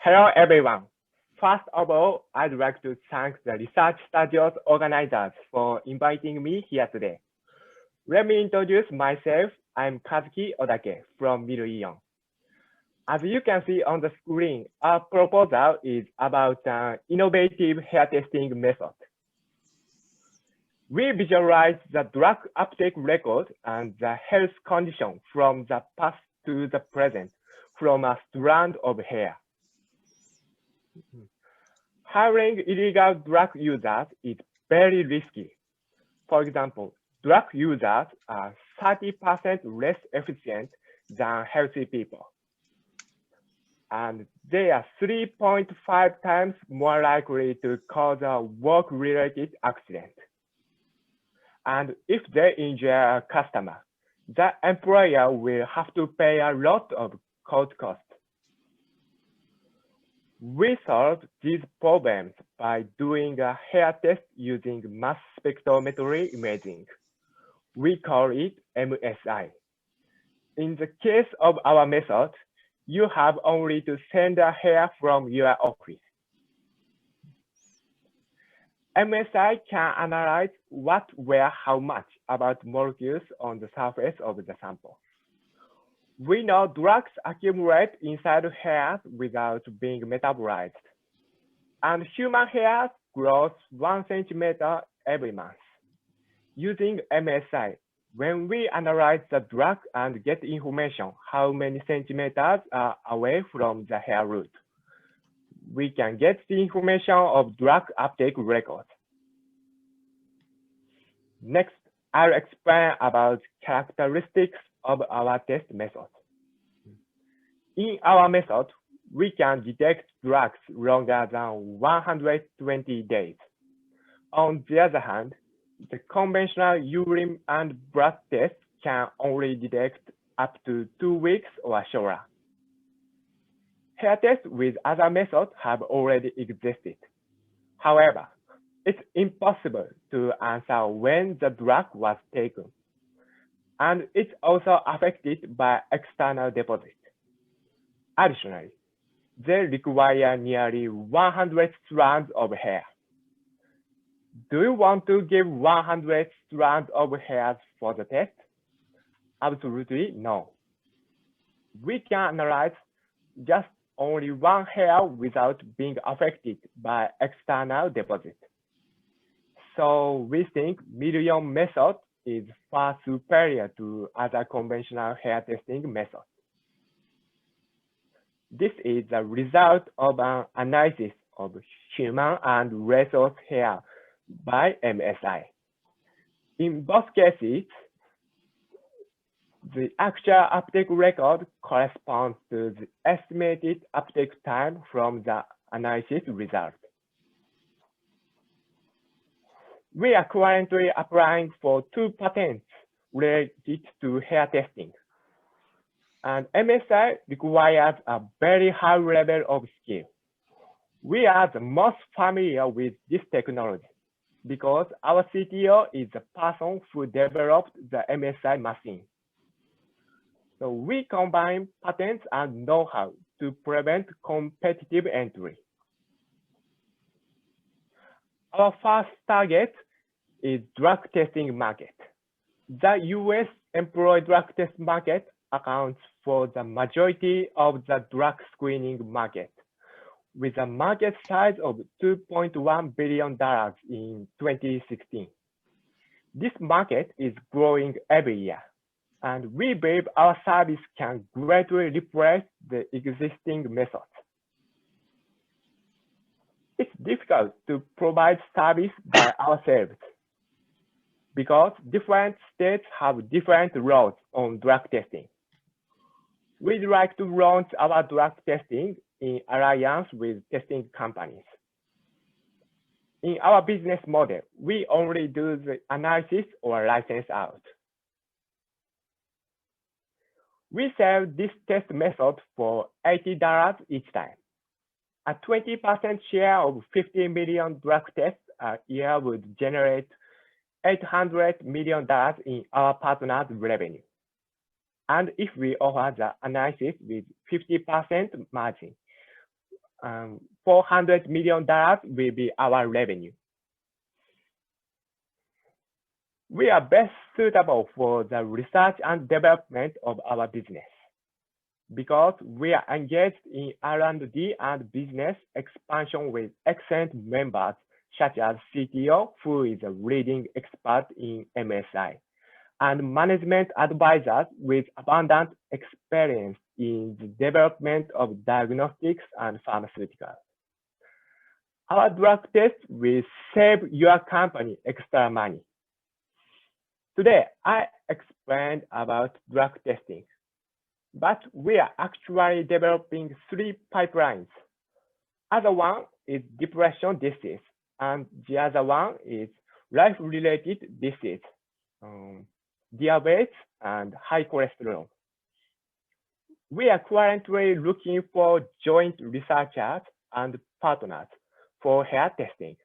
Hello, everyone. First of all, I'd like to thank the Research Studios organizers for inviting me here today. Let me introduce myself. I'm Kazuki Odake from miruion. As you can see on the screen, our proposal is about an innovative hair testing method. We visualize the drug uptake record and the health condition from the past to the present from a strand of hair. Hiring illegal drug users is very risky. For example, drug users are 30% less efficient than healthy people. And they are 3.5 times more likely to cause a work-related accident. And if they injure a customer, the employer will have to pay a lot of court costs. We solved these problems by doing a hair test using mass spectrometry imaging. We call it MSI. In the case of our method, you have only to send a hair from your office. MSI can analyze what, where, how much about molecules on the surface of the sample. We know drugs accumulate inside hairs without being metabolized. And human hair grows 1 centimeter every month. Using MSI, when we analyze the drug and get information how many centimeters are away from the hair root, we can get the information of drug uptake records. Next, I'll explain about characteristics of our test method. In our method, we can detect drugs longer than 120 days. On the other hand, the conventional urine and blood test can only detect up to 2 weeks or shorter. Hair tests with other methods have already existed. However, it's impossible to answer when the drug was taken. And it's also affected by external deposits. Additionally, they require nearly 100 strands of hair. Do you want to give 100 strands of hairs for the test? Absolutely no. We can analyze just only one hair without being affected by external deposits. So we think miruion method is far superior to other conventional hair testing methods. This is the result of an analysis of human and rhesus hair by MSI. In both cases, the actual uptake record corresponds to the estimated uptake time from the analysis result. We are currently applying for 2 patents related to hair testing. And MSI requires a very high level of skill. We are the most familiar with this technology because our CTO is the person who developed the MSI machine. So we combine patents and know-how to prevent competitive entry. Our first target is drug testing market. The US employee drug test market accounts for the majority of the drug screening market, with a market size of $2.1 billion in 2016. This market is growing every year, and we believe our service can greatly replace the existing methods. It's difficult to provide service by ourselves because different states have different laws on drug testing. We'd like to launch our drug testing in alliance with testing companies. In our business model, we only do the analysis or license out. We sell this test method for $80 each time. A 20% share of 50 million drug tests a year would generate $800 million in our partners' revenue. And if we offer the analysis with 50% margin, $400 million will be our revenue. We are best suitable for the research and development of our business because we are engaged in R&D and business expansion with excellent members such as CTO, who is a leading expert in MSI, and management advisors with abundant experience in the development of diagnostics and pharmaceuticals. Our drug test will save your company extra money. Today, I explained about drug testing, but we are actually developing 3 pipelines. Other one is depression disease, and the other one is life-related disease, diabetes and high cholesterol. We are currently looking for joint researchers and partners for hair testing.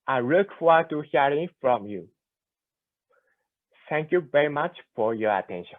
I look forward to hearing from you. Thank you very much for your attention.